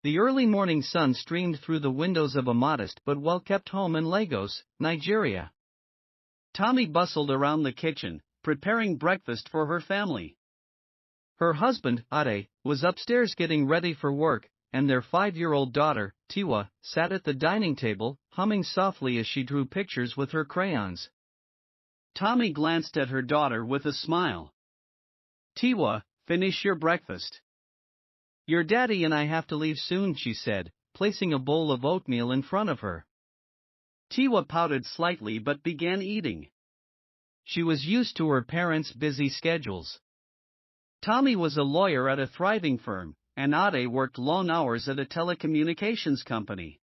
The early morning sun streamed through the windows of a modest but well-kept home in Lagos, Nigeria. Tommy bustled around the kitchen, preparing breakfast for her family. Her husband, Ade, was upstairs getting ready for work, and their 5-year-old daughter, Tiwa, sat at the dining table, humming softly as she drew pictures with her crayons. Tommy glanced at her daughter with a smile. "Tiwa, finish your breakfast. Your daddy and I have to leave soon," she said, placing a bowl of oatmeal in front of her. Tiwa pouted slightly but began eating. She was used to her parents' busy schedules. Tommy was a lawyer at a thriving firm, and Ade worked long hours at a telecommunications company.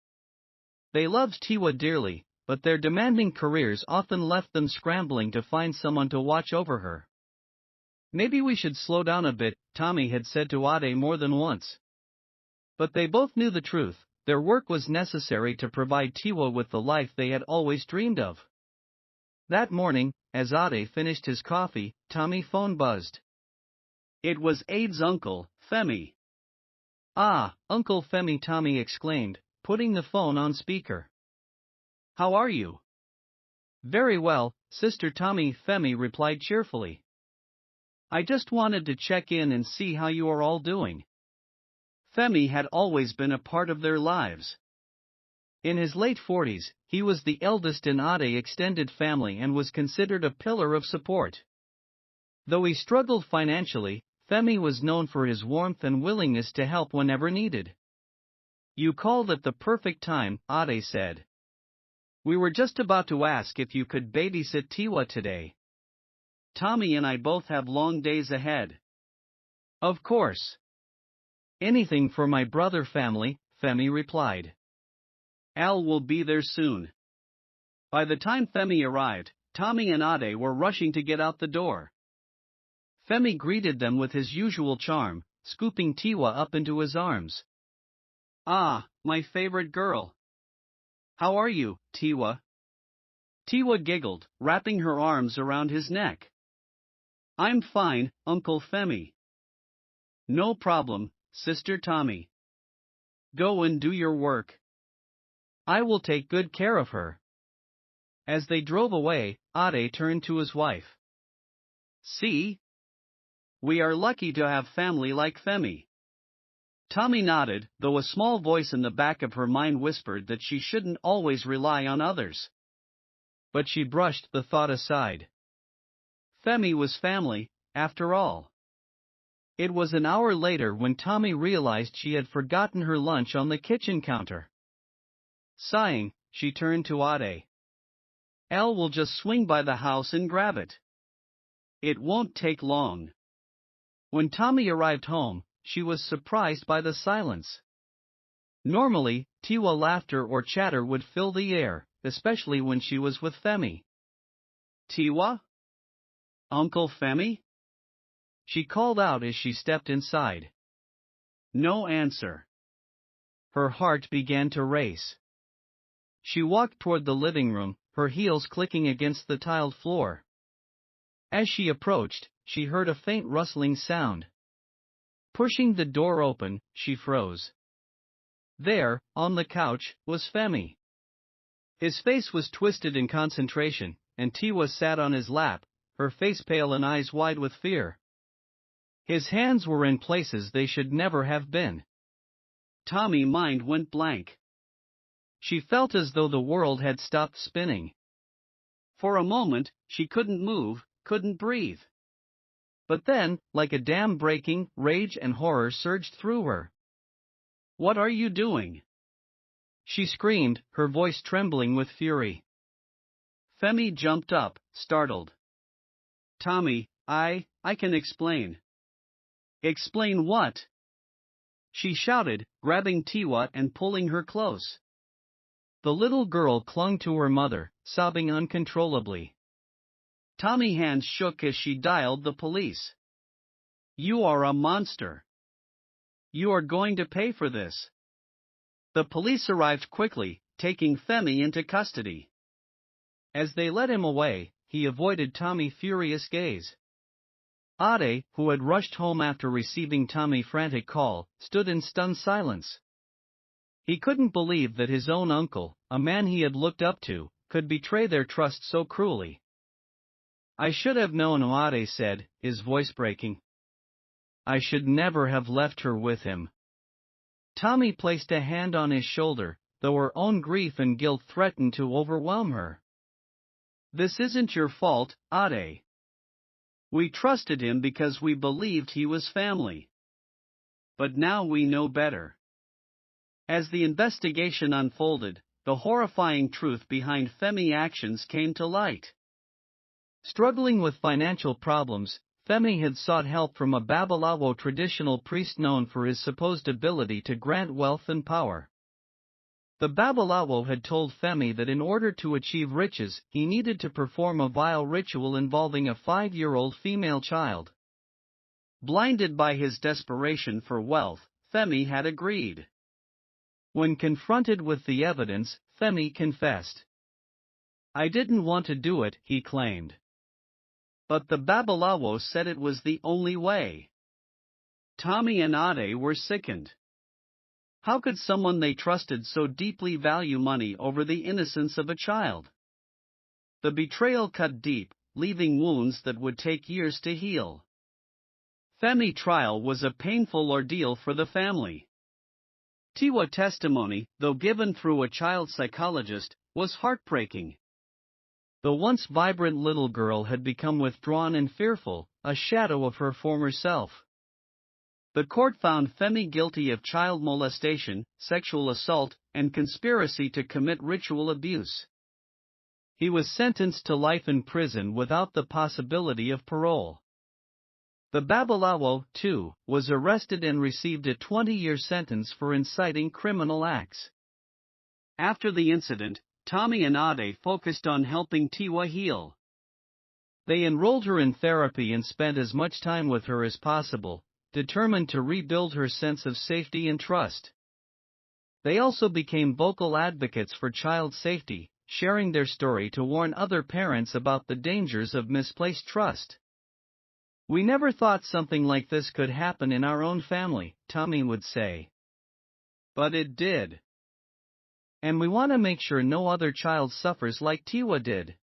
They loved Tiwa dearly, but their demanding careers often left them scrambling to find someone to watch over her. "Maybe we should slow down a bit," Tommy had said to Ade more than once. But they both knew the truth: their work was necessary to provide Tiwa with the life they had always dreamed of. That morning, as Ade finished his coffee, Tommy's phone buzzed. It was Ade's uncle, Femi. "Ah, Uncle Femi," Tommy exclaimed, putting the phone on speaker. "How are you?" "Very well, Sister Tommy," Femi replied cheerfully. "I just wanted to check in and see how you are all doing." Femi had always been a part of their lives. In his late 40s, he was the eldest in Ade extended family and was considered a pillar of support. Though he struggled financially, Femi was known for his warmth and willingness to help whenever needed. "You called at the perfect time," Ade said. "We were just about to ask if you could babysit Tiwa today. Tommy and I both have long days ahead." "Of course. Anything for my brother family," Femi replied. "Al will be there soon." By the time Femi arrived, Tommy and Ade were rushing to get out the door. Femi greeted them with his usual charm, scooping Tiwa up into his arms. "Ah, my favorite girl. How are you, Tiwa?" Tiwa giggled, wrapping her arms around his neck. "I'm fine, Uncle Femi." "No problem, Sister Tommy. Go and do your work. I will take good care of her." As they drove away, Ade turned to his wife. "See? We are lucky to have family like Femi." Tommy nodded, though a small voice in the back of her mind whispered that she shouldn't always rely on others. But she brushed the thought aside. Femi was family, after all. It was an hour later when Tommy realized she had forgotten her lunch on the kitchen counter. Sighing, she turned to Ade. "Al will just swing by the house and grab it. It won't take long." When Tommy arrived home, she was surprised by the silence. Normally, Tiwa laughter or chatter would fill the air, especially when she was with Femi. "Tiwa? Uncle Femi?" she called out as she stepped inside. No answer. Her heart began to race. She walked toward the living room, her heels clicking against the tiled floor. As she approached, she heard a faint rustling sound. Pushing the door open, she froze. There, on the couch, was Femi. His face was twisted in concentration, and Tiwa sat on his lap, her face pale and eyes wide with fear. His hands were in places they should never have been. Tommy's mind went blank. She felt as though the world had stopped spinning. For a moment, she couldn't move, couldn't breathe. But then, like a dam breaking, rage and horror surged through her. "What are you doing?" she screamed, her voice trembling with fury. Femi jumped up, startled. "Tommy, I can explain." "Explain what?" she shouted, grabbing Tiwa and pulling her close. The little girl clung to her mother, sobbing uncontrollably. Tommy's hands shook as she dialed the police. "You are a monster. You are going to pay for this." The police arrived quickly, taking Femi into custody. As they led him away, he avoided Tommy's furious gaze. Ade, who had rushed home after receiving Tommy's frantic call, stood in stunned silence. He couldn't believe that his own uncle, a man he had looked up to, could betray their trust so cruelly. "I should have known," Ade said, his voice breaking. "I should never have left her with him." Tommy placed a hand on his shoulder, though her own grief and guilt threatened to overwhelm her. "This isn't your fault, Ade. We trusted him because we believed he was family. But now we know better." As the investigation unfolded, the horrifying truth behind Femi's actions came to light. Struggling with financial problems, Femi had sought help from a Babalawo traditional priest known for his supposed ability to grant wealth and power. The Babalawo had told Femi that in order to achieve riches, he needed to perform a vile ritual involving a 5-year-old female child. Blinded by his desperation for wealth, Femi had agreed. When confronted with the evidence, Femi confessed. "I didn't want to do it," he claimed. But the Babalawo said it was the only way. Tommy and Ade were sickened. How could someone they trusted so deeply value money over the innocence of a child? The betrayal cut deep, leaving wounds that would take years to heal. Femi's trial was a painful ordeal for the family. Tiwa's testimony, though given through a child psychologist, was heartbreaking. The once vibrant little girl had become withdrawn and fearful, a shadow of her former self. The court found Femi guilty of child molestation, sexual assault, and conspiracy to commit ritual abuse. He was sentenced to life in prison without the possibility of parole. The Babalawo, too, was arrested and received a 20-year sentence for inciting criminal acts. After the incident, Tommy and Ade focused on helping Tiwa heal. They enrolled her in therapy and spent as much time with her as possible, determined to rebuild her sense of safety and trust. They also became vocal advocates for child safety, sharing their story to warn other parents about the dangers of misplaced trust. "We never thought something like this could happen in our own family," Tommy would say. "But it did. And we want to make sure no other child suffers like Tiwa did."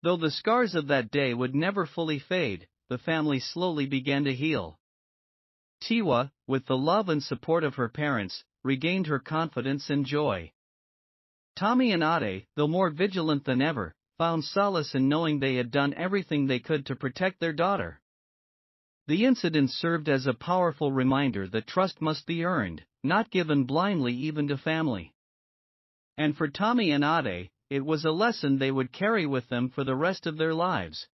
Though the scars of that day would never fully fade, the family slowly began to heal. Tiwa, with the love and support of her parents, regained her confidence and joy. Tommy and Ade, though more vigilant than ever, found solace in knowing they had done everything they could to protect their daughter. The incident served as a powerful reminder that trust must be earned, not given blindly even to family. And for Tommy and Ade, it was a lesson they would carry with them for the rest of their lives.